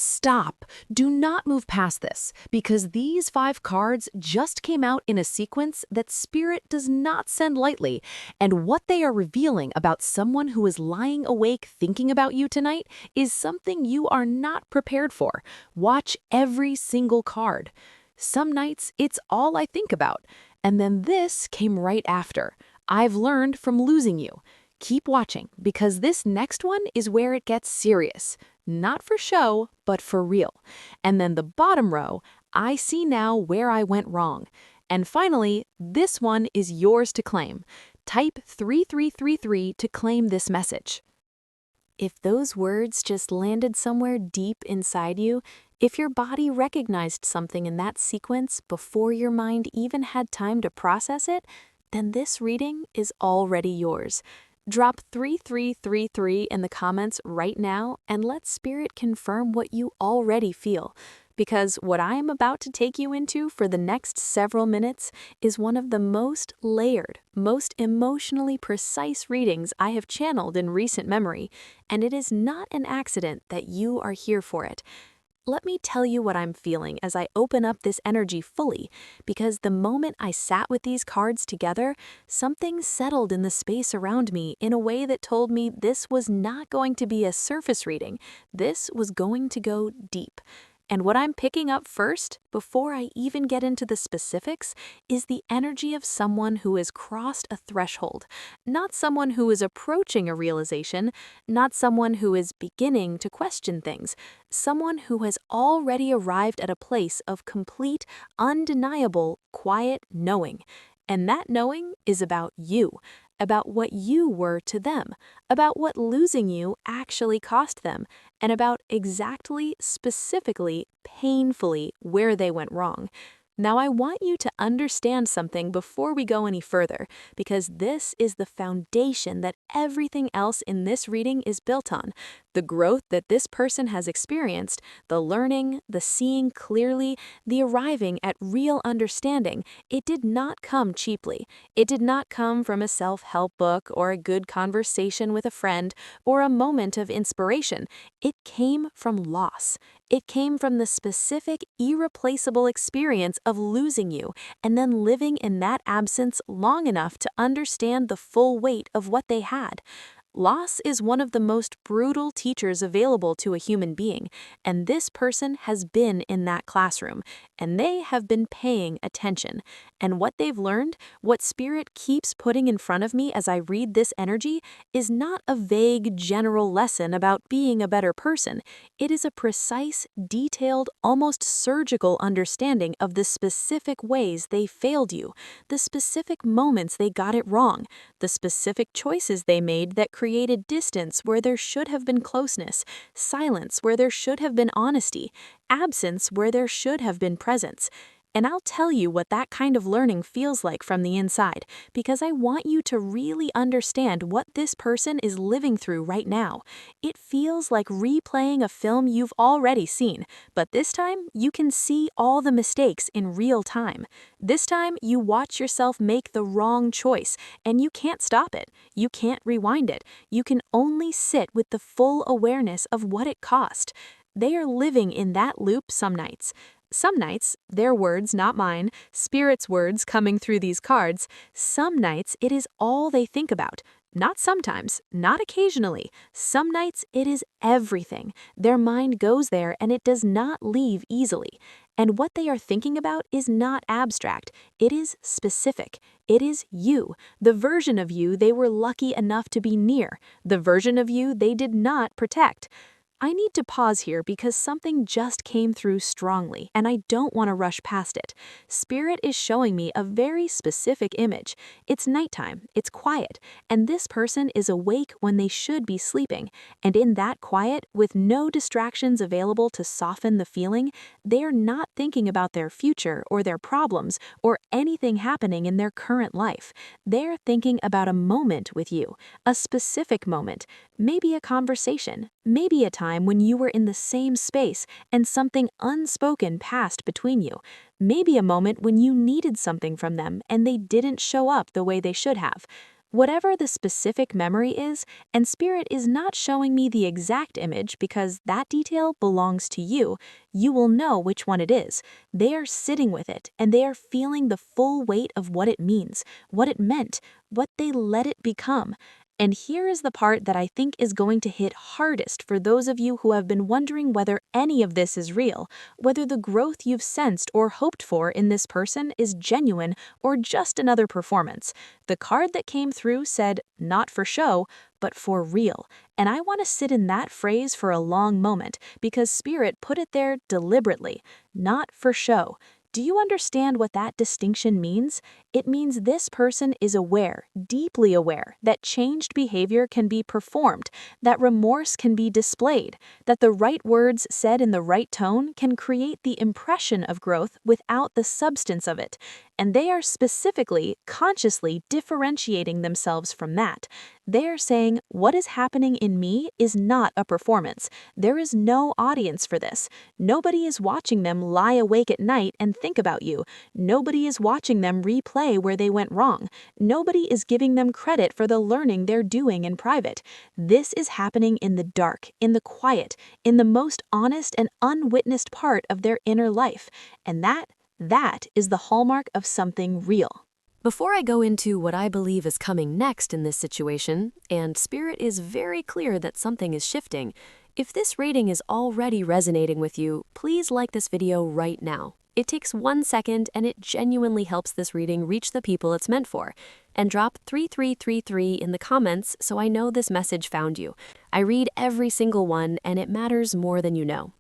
Stop. Do not move past this, because these 5 cards just came out in a sequence that Spirit does not send lightly, and what they are revealing about someone who is lying awake thinking about you tonight is something you are not prepared for. Watch every single card. Some nights, it's all I think about, and then this came right after. I've learned from losing you. Keep watching, because this next one is where it gets serious. Not for show, but for real. And then the bottom row, I see now where I went wrong. And finally, this one is yours to claim. Type 3333 to claim this message. If those words just landed somewhere deep inside you, if your body recognized something in that sequence before your mind even had time to process it, then this reading is already yours. Drop 3333 in the comments right now and let Spirit confirm what you already feel, because what I am about to take you into for the next several minutes is one of the most layered, most emotionally precise readings I have channeled in recent memory, and it is not an accident that you are here for it. Let me tell you what I'm feeling as I open up this energy fully, because the moment I sat with these cards together, something settled in the space around me in a way that told me this was not going to be a surface reading. This was going to go deep. And what I'm picking up first, before I even get into the specifics, is the energy of someone who has crossed a threshold. Not someone who is approaching a realization, not someone who is beginning to question things, someone who has already arrived at a place of complete, undeniable, quiet knowing. And that knowing is about you, about what you were to them, about what losing you actually cost them, and about exactly, specifically, painfully where they went wrong. Now I want you to understand something before we go any further, because this is the foundation that everything else in this reading is built on. The growth that this person has experienced, the learning, the seeing clearly, the arriving at real understanding, it did not come cheaply. It did not come from a self-help book or a good conversation with a friend or a moment of inspiration. It came from loss. It came from the specific, irreplaceable experience of losing you and then living in that absence long enough to understand the full weight of what they had. Loss is one of the most brutal teachers available to a human being, and this person has been in that classroom, and they have been paying attention. And what they've learned, what Spirit keeps putting in front of me as I read this energy, is not a vague general lesson about being a better person. It is a precise, detailed, almost surgical understanding of the specific ways they failed you, the specific moments they got it wrong, the specific choices they made that created distance where there should have been closeness, silence where there should have been honesty, absence where there should have been presence. And I'll tell you what that kind of learning feels like from the inside, because I want you to really understand what this person is living through right now. It feels like replaying a film you've already seen, but this time you can see all the mistakes in real time. This time you watch yourself make the wrong choice, and you can't stop it. You can't rewind it. You can only sit with the full awareness of what it cost. They are living in that loop some nights. Some nights, their words, not mine, Spirit's words coming through these cards, some nights it is all they think about. Not sometimes, not occasionally. Some nights it is everything. Their mind goes there and it does not leave easily. And what they are thinking about is not abstract. It is specific. It is you, the version of you they were lucky enough to be near, the version of you they did not protect. I need to pause here because something just came through strongly, and I don't want to rush past it. Spirit is showing me a very specific image. It's nighttime, it's quiet, and this person is awake when they should be sleeping. And in that quiet, with no distractions available to soften the feeling, they are not thinking about their future or their problems or anything happening in their current life. They're thinking about a moment with you, a specific moment, maybe a conversation, maybe a time when you were in the same space and something unspoken passed between you. Maybe a moment when you needed something from them and they didn't show up the way they should have. Whatever the specific memory is, and Spirit is not showing me the exact image because that detail belongs to you, you will know which one it is. They are sitting with it, and they are feeling the full weight of what it means, what it meant, what they let it become. And here is the part that I think is going to hit hardest for those of you who have been wondering whether any of this is real, whether the growth you've sensed or hoped for in this person is genuine or just another performance. The card that came through said, not for show, but for real. And I want to sit in that phrase for a long moment because Spirit put it there deliberately, not for show. Do you understand what that distinction means? It means this person is aware, deeply aware, that changed behavior can be performed, that remorse can be displayed, that the right words said in the right tone can create the impression of growth without the substance of it. And they are specifically, consciously differentiating themselves from that. They are saying, what is happening in me is not a performance. There is no audience for this. Nobody is watching them lie awake at night and think about you. Nobody is watching them replay where they went wrong. Nobody is giving them credit for the learning they're doing in private. This is happening in the dark, in the quiet, in the most honest and unwitnessed part of their inner life. And that is the hallmark of something real. Before I go into what I believe is coming next in this situation, and Spirit is very clear that something is shifting, if this reading is already resonating with you, please like this video right now. It takes 1 second and it genuinely helps this reading reach the people it's meant for. And drop 3333 in the comments so I know this message found you. I read every single one and it matters more than you know.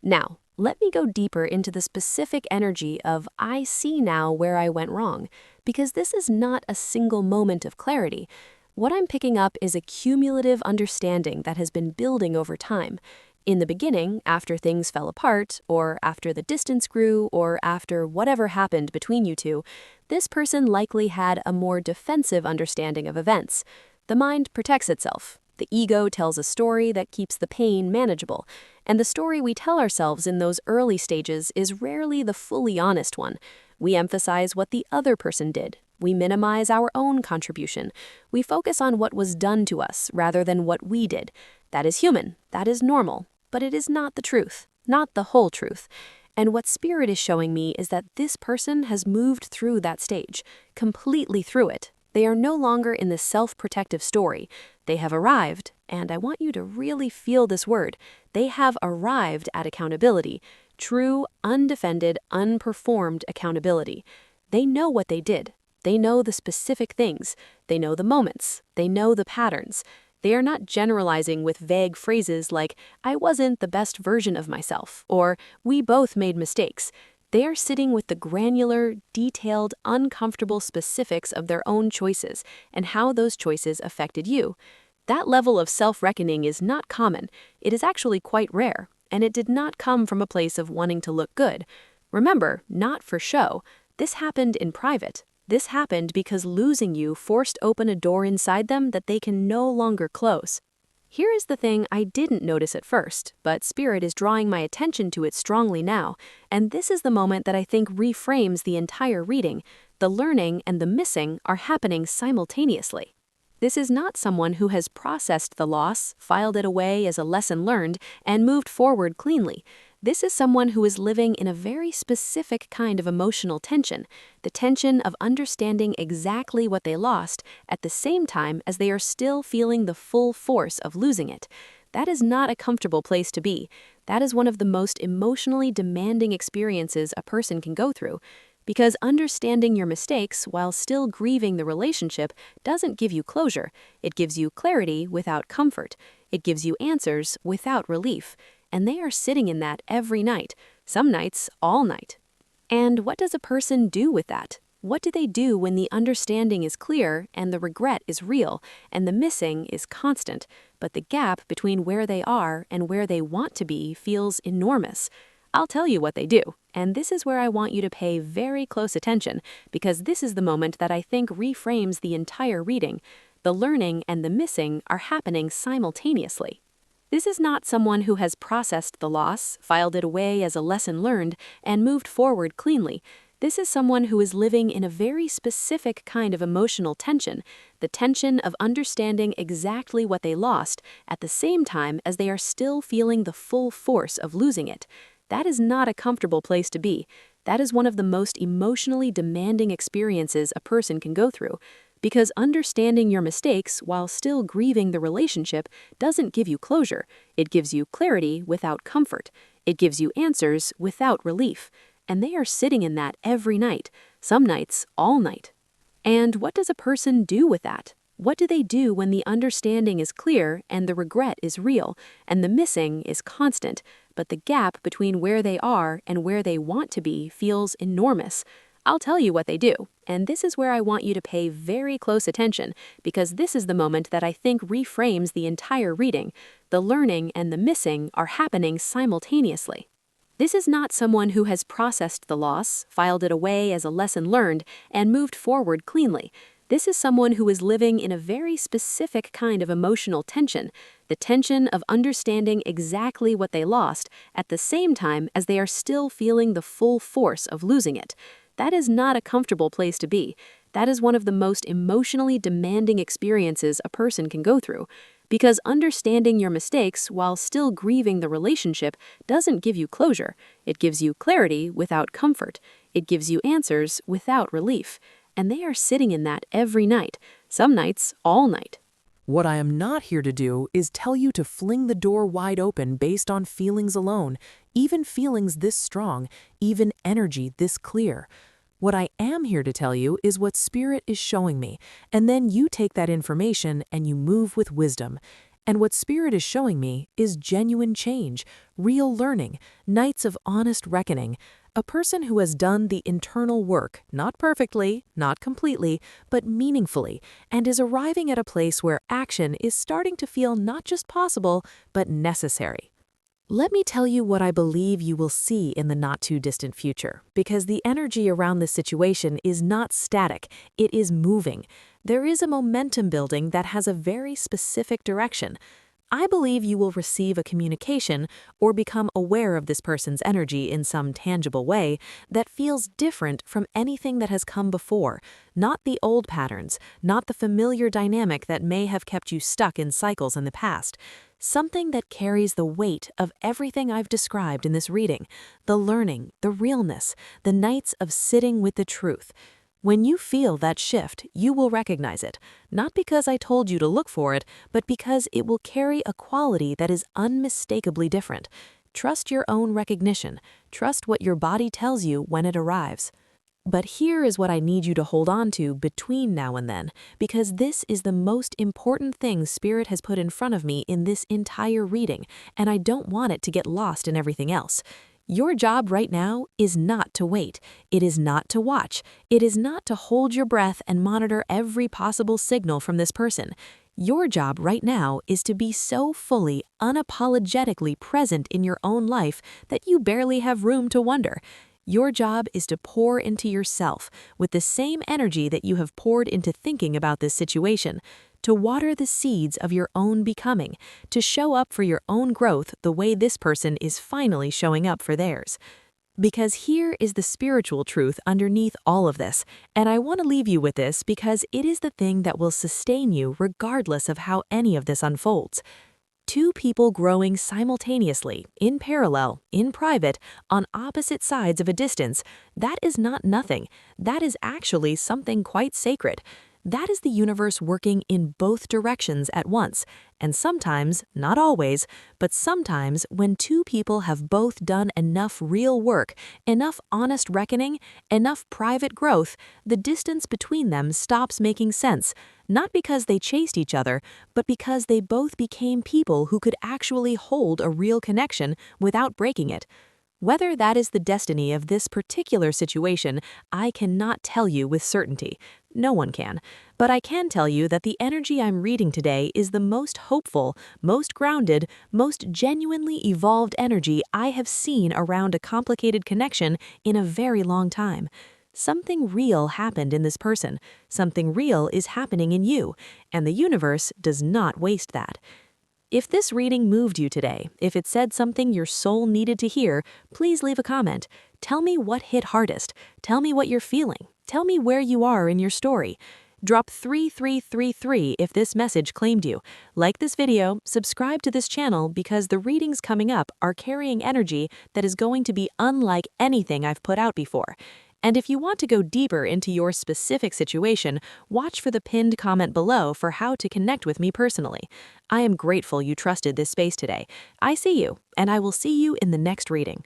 Now, let me go deeper into the specific energy of I see now where I went wrong, because this is not a single moment of clarity. What I'm picking up is a cumulative understanding that has been building over time. In the beginning, after things fell apart, or after the distance grew, or after whatever happened between you two, this person likely had a more defensive understanding of events. The mind protects itself. The ego tells a story that keeps the pain manageable, and the story we tell ourselves in those early stages is rarely the fully honest one. We emphasize what the other person did. We minimize our own contribution. We focus on what was done to us rather than what we did. That is human. That is normal. But it is not the truth, not the whole truth. And what Spirit is showing me is that this person has moved through that stage, completely through it. They are no longer in the self-protective story. They have arrived, and I want you to really feel this word. They have arrived at accountability, true, undefended, unperformed accountability. They know what they did. They know the specific things. They know the moments. They know the patterns. They are not generalizing with vague phrases like, I wasn't the best version of myself, or we both made mistakes. They are sitting with the granular, detailed, uncomfortable specifics of their own choices and how those choices affected you. That level of self-reckoning is not common. It is actually quite rare, and it did not come from a place of wanting to look good. Remember, not for show. This happened in private. This happened because losing you forced open a door inside them that they can no longer close. Here is the thing I didn't notice at first, but Spirit is drawing my attention to it strongly now, and this is the moment that I think reframes the entire reading. The learning and the missing are happening simultaneously. This is not someone who has processed the loss, filed it away as a lesson learned, and moved forward cleanly. This is someone who is living in a very specific kind of emotional tension, the tension of understanding exactly what they lost at the same time as they are still feeling the full force of losing it. That is not a comfortable place to be. That is one of the most emotionally demanding experiences a person can go through. Because understanding your mistakes while still grieving the relationship doesn't give you closure. It gives you clarity without comfort. It gives you answers without relief. And they are sitting in that every night, some nights all night. And what does a person do with that? What do they do when the understanding is clear and the regret is real and the missing is constant, but the gap between where they are and where they want to be feels enormous? I'll tell you what they do, and this is where I want you to pay very close attention, because this is the moment that I think reframes the entire reading. The learning and the missing are happening simultaneously. This is not someone who has processed the loss, filed it away as a lesson learned, and moved forward cleanly. This is someone who is living in a very specific kind of emotional tension, the tension of understanding exactly what they lost at the same time as they are still feeling the full force of losing it. That is not a comfortable place to be. That is one of the most emotionally demanding experiences a person can go through. Because understanding your mistakes while still grieving the relationship doesn't give you closure. It gives you clarity without comfort. It gives you answers without relief. And they are sitting in that every night, some nights all night. And what does a person do with that? What do they do when the understanding is clear and the regret is real and the missing is constant, but the gap between where they are and where they want to be feels enormous? I'll tell you what they do, and this is where I want you to pay very close attention, because this is the moment that I think reframes the entire reading. The learning and the missing are happening simultaneously. This is not someone who has processed the loss, filed it away as a lesson learned, and moved forward cleanly. This is someone who is living in a very specific kind of emotional tension, the tension of understanding exactly what they lost at the same time as they are still feeling the full force of losing it. That is not a comfortable place to be. That is one of the most emotionally demanding experiences a person can go through. Because understanding your mistakes while still grieving the relationship doesn't give you closure. It gives you clarity without comfort. It gives you answers without relief. And they are sitting in that every night, some nights all night. What I am not here to do is tell you to fling the door wide open based on feelings alone, even feelings this strong, even energy this clear. What I am here to tell you is what Spirit is showing me, and then you take that information and you move with wisdom. And what Spirit is showing me is genuine change, real learning, nights of honest reckoning, a person who has done the internal work, not perfectly, not completely, but meaningfully, and is arriving at a place where action is starting to feel not just possible, but necessary. Let me tell you what I believe you will see in the not-too-distant future, because the energy around this situation is not static, it is moving. There is a momentum building that has a very specific direction. I believe you will receive a communication or become aware of this person's energy in some tangible way that feels different from anything that has come before, not the old patterns, not the familiar dynamic that may have kept you stuck in cycles in the past. Something that carries the weight of everything I've described in this reading, the learning, the realness, the nights of sitting with the truth. When you feel that shift, you will recognize it, not because I told you to look for it, but because it will carry a quality that is unmistakably different. Trust your own recognition. Trust what your body tells you when it arrives. But here is what I need you to hold on to between now and then, because this is the most important thing Spirit has put in front of me in this entire reading, and I don't want it to get lost in everything else. Your job right now is not to wait. It is not to watch. It is not to hold your breath and monitor every possible signal from this person. Your job right now is to be so fully, unapologetically present in your own life that you barely have room to wonder. Your job is to pour into yourself with the same energy that you have poured into thinking about this situation, to water the seeds of your own becoming, to show up for your own growth the way this person is finally showing up for theirs. Because here is the spiritual truth underneath all of this, and I want to leave you with this because it is the thing that will sustain you regardless of how any of this unfolds. Two people growing simultaneously, in parallel, in private, on opposite sides of a distance, that is not nothing. That is actually something quite sacred. That is the universe working in both directions at once. And sometimes, not always, but sometimes when two people have both done enough real work, enough honest reckoning, enough private growth, the distance between them stops making sense. Not because they chased each other, but because they both became people who could actually hold a real connection without breaking it. Whether that is the destiny of this particular situation, I cannot tell you with certainty. No one can. But I can tell you that the energy I'm reading today is the most hopeful, most grounded, most genuinely evolved energy I have seen around a complicated connection in a very long time. Something real happened in this person. Something real is happening in you, and the universe does not waste that. If this reading moved you today, if it said something your soul needed to hear, please leave a comment. Tell me what hit hardest. Tell me what you're feeling. Tell me where you are in your story. Drop 3333 if this message claimed you. Like this video, subscribe to this channel because the readings coming up are carrying energy that is going to be unlike anything I've put out before. And if you want to go deeper into your specific situation, watch for the pinned comment below for how to connect with me personally. I am grateful you trusted this space today. I see you, and I will see you in the next reading.